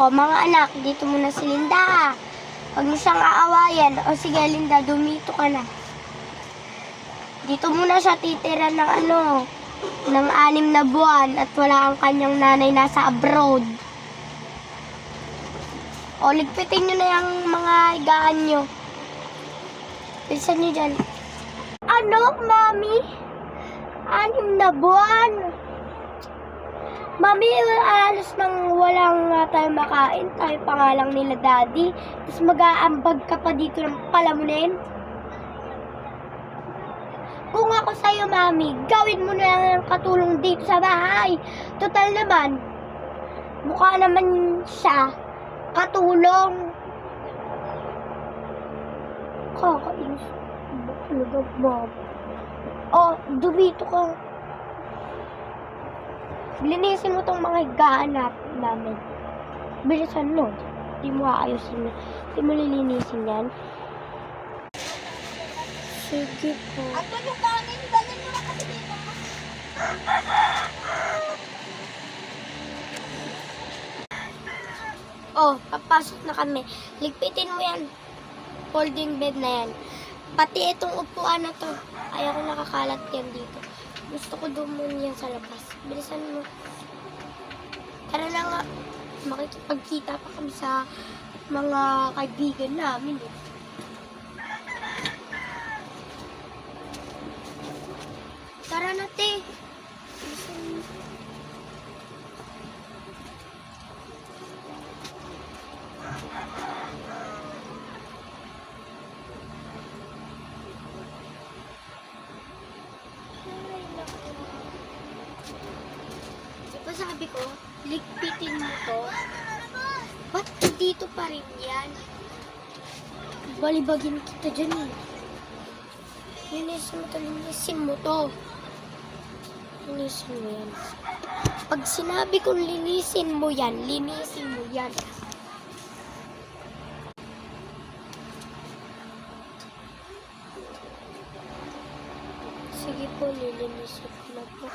O mga anak, dito muna si Linda. Huwag niyo siyang aawayan. O sige Linda, dumito ka na. Dito muna siya titira ng ng 6 na buwan at wala ang kanyang nanay nasa abroad. O ligpitin niyo na yung mga higaan niyo. Bilisan niyo dyan. Ano, Mami? 6 na buwan? Mami, alas nang walang tayo makain. Tayo pa nga lang nila Daddy. Tapos mag-aambag ka pa dito ng palamunin. Kung ako sa'yo, Mami, gawin mo na lang ang katulong dito sa bahay. Total naman, mukha naman siya katulong. Kakainis. Ba talaga, Mom? Oh, dumito ka. Linisin mo tong mga higaan namin. Bilisan mo. Di mo aayusin. Di mo lilinisin yan. Sige po. At yung kanin, dalhin mo na kasi dito. Oh, papasok na kami. Ligpitin mo yan. Folding bed na yan. Pati itong upuan na to. Ayaw ko nakakalat yan dito. Gusto ko doon yan sa labas. Bilisan mo. Tara na nga. Makikipagkita pa kami sa mga kaibigan namin. Tara na, te. Bilisan mo. Diba sabi ko, ligpitin mo to? Ba't dito pa rin yan? Balibagin kita dyan eh. Linisin mo to. Linisin mo yan. Pag sinabi kong linisin mo yan, linisin mo yan. Sige po, lilinisin ko na po.